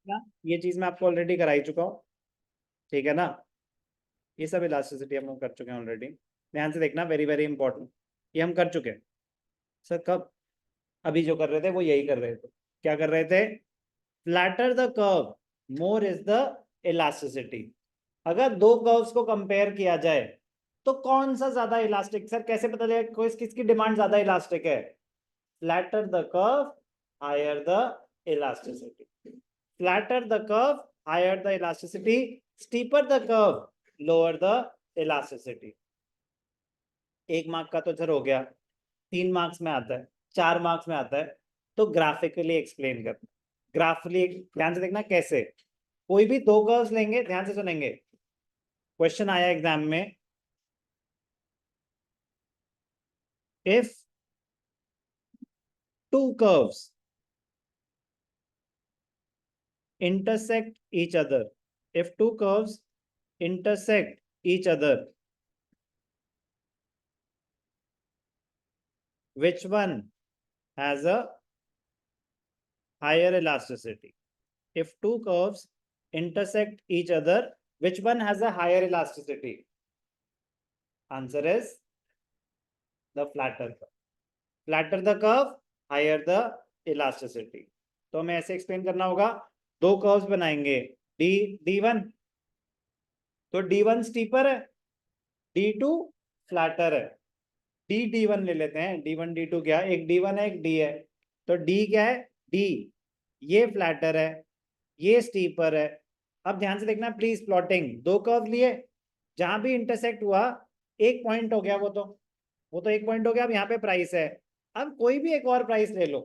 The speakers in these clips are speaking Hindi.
देखना, ये चीज मैं आपको ऑलरेडी कराई चुका हूँ, ठीक है ना। ये सब इलास्टिसिटी हम लोग कर चुके हैं ऑलरेडी। ध्यान से देखना, वेरी वेरी इंपॉर्टेंट, ये हम कर चुके हैं। सर कब? अभी जो कर रहे थे वो यही कर रहे थे। क्या कर रहे थे? Flatter the curve more is the elasticity. अगर दो कर्व्स को कंपेयर किया जाए तो कौन सा ज्यादा इलास्टिक? सर कैसे पता चलेगा कोई किसकी डिमांड ज्यादा इलास्टिक है? Flatter the curve, higher the elasticity. Flatter the curve, higher the elasticity. Steeper the curve, lower the elasticity. 1 mark का तो सर हो गया, 3 मार्क्स में आता है, 4 मार्क्स में आता है। तो ग्राफिकली एक्सप्लेन करना। ग्राफिकली ध्यान से देखना कैसे। कोई भी दो कर्व्स लेंगे, ध्यान से सुनेंगे, क्वेश्चन आया एग्जाम में, if two curves intersect each other, if two curves intersect each other, which one has a higher elasticity? If two curves intersect each other, which one has a higher elasticity? Answer is the flatter curve. Flatter the curve, higher the elasticity. तो हमें ऐसे एक्सप्लेन करना होगा, दो कर्व्स बनाएंगे, डी डी वन, तो डी वन स्टीपर है, डी टू फ्लैटर है। डी डी वन ले लेते हैं, डी वन डी टू क्या, एक डी वन है एक डी है। तो डी क्या है? डी, ये फ्लैटर है, ये स्टीपर है। अब ध्यान से देखना प्लीज, प्लॉटिंग, दो कर्व लिए, जहां भी इंटरसेक्ट हुआ एक पॉइंट हो गया, वो तो एक पॉइंट हो गया। अब यहाँ पे प्राइस है, अब कोई भी एक और प्राइस ले लो,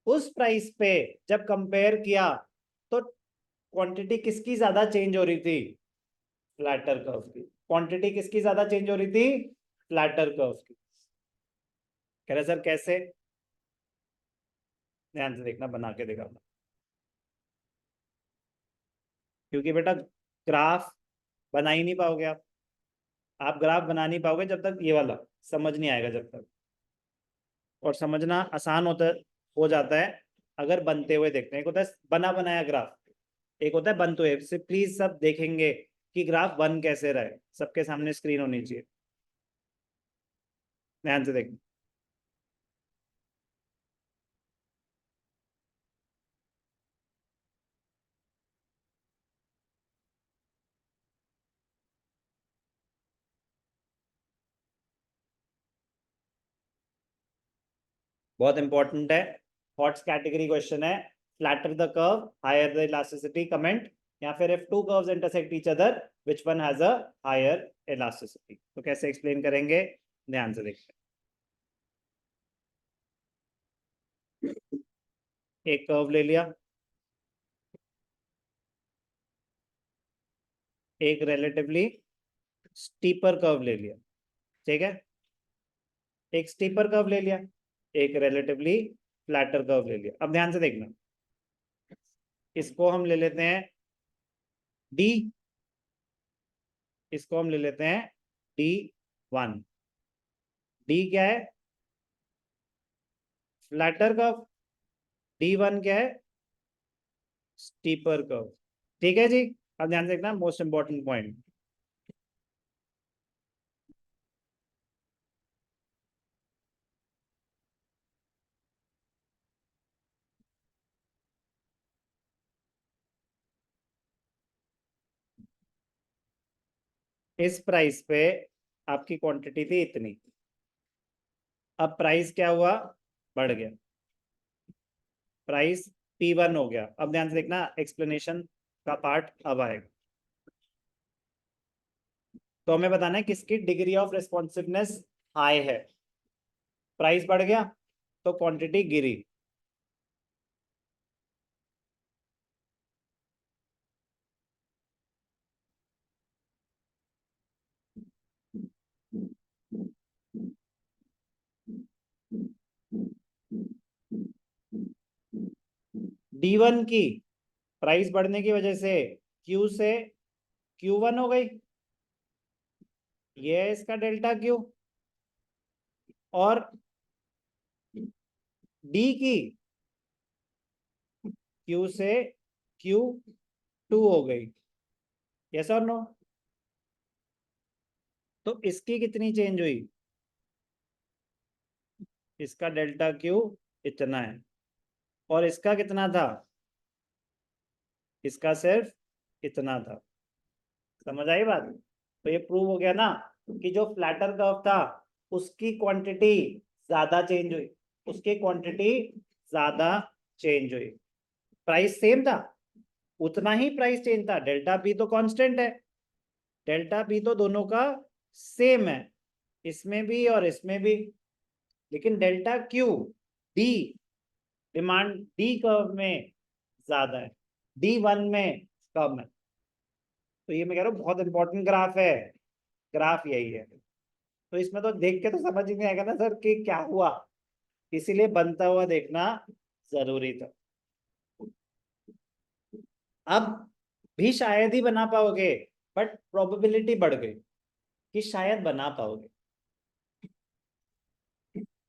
उस प्राइस पे जब कंपेयर किया तो क्वांटिटी किसकी ज्यादा चेंज हो रही थी? फ्लैटर कर्व की। क्वांटिटी किसकी ज्यादा चेंज हो रही थी? फ्लैटर कर्व की। कह रहे सर कैसे? ध्यान से देखना, बना के दिखाना, क्योंकि बेटा ग्राफ बना ही नहीं पाओगे आप ग्राफ बना नहीं पाओगे जब तक ये वाला समझ नहीं आएगा जब तक। और समझना आसान होता हो जाता है अगर बनते हुए देखते हैं। एक होता है बना बनाया ग्राफ, एक होता है बनते हुए। सिर्फ प्लीज सब देखेंगे कि ग्राफ बन कैसे रहा है, सबके सामने स्क्रीन होनी चाहिए, ध्यान से देखना। बहुत इंपॉर्टेंट है, हॉट्स कैटेगरी क्वेश्चन है। Flatter the curve, higher the elasticity, comment. या फिर if two curves intersect each other, which one has a higher elasticity. तो कैसे एक्सप्लेन करेंगे, ध्यान से देखते हैं। एक कर्व ले लिया, एक रिलेटिवली स्टीपर कर्व ले लिया, ठीक है। एक स्टीपर कर्व ले लिया, एक रिलेटिवली फ्लैटर कर्व ले लिया। अब ध्यान से देखना, इसको हम ले लेते हैं डी, इसको हम ले लेते हैं डी वन। डी क्या है? Flatter curve. डी वन क्या है? Steeper curve. ठीक है जी। अब ध्यान से देखना, मोस्ट इंपॉर्टेंट पॉइंट, इस प्राइस पे आपकी क्वांटिटी थी इतनी, अब प्राइस क्या हुआ? बढ़ गया, प्राइस P1 हो गया। अब ध्यान से देखना, एक्सप्लेनेशन का पार्ट अब आएगा। तो हमें बताना है किसकी डिग्री ऑफ रेस्पॉन्सिवनेस हाई है। प्राइस बढ़ गया तो क्वांटिटी गिरी। D1 की प्राइस बढ़ने की वजह से Q से Q1 हो गई, ये है इसका डेल्टा Q। और D की Q से Q2 हो गई, यस और नो? तो इसकी कितनी चेंज हुई? इसका डेल्टा Q इतना है, और इसका कितना था? इसका सिर्फ इतना था। समझ आई बात? तो ये प्रूव हो गया ना कि जो फ्लैटर कर्व था उसकी क्वांटिटी ज्यादा चेंज हुई, उसकी क्वांटिटी ज्यादा चेंज हुई। प्राइस सेम था, उतना ही प्राइस चेंज था, डेल्टा पी तो कांस्टेंट है, डेल्टा पी तो दोनों का सेम है, इसमें भी और इसमें भी। लेकिन delta Q D, demand D curve में ज्यादा है, D1 में कम है। तो ये मैं कह रहा हूँ बहुत इंपॉर्टेंट ग्राफ है, ग्राफ यही है। तो इसमें तो देख के तो समझ ही नहीं आएगा ना सर कि क्या हुआ, इसीलिए बनता हुआ देखना जरूरी था। अब भी शायद ही बना पाओगे, बट प्रोबेबिलिटी बढ़ गई कि शायद बना पाओगे।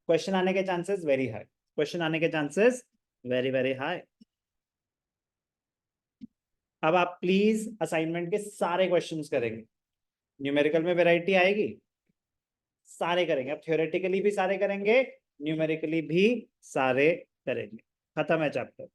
क्वेश्चन आने के चांसेस वेरी हाई, क्वेश्चन आने के चांसेस वेरी वेरी हाई। अब आप प्लीज असाइनमेंट के सारे क्वेश्चंस करेंगे, न्यूमेरिकल में वैरायटी आएगी, सारे करेंगे। अब थ्योरेटिकली भी सारे करेंगे, न्यूमेरिकली भी सारे करेंगे। खत्म है चैप्टर।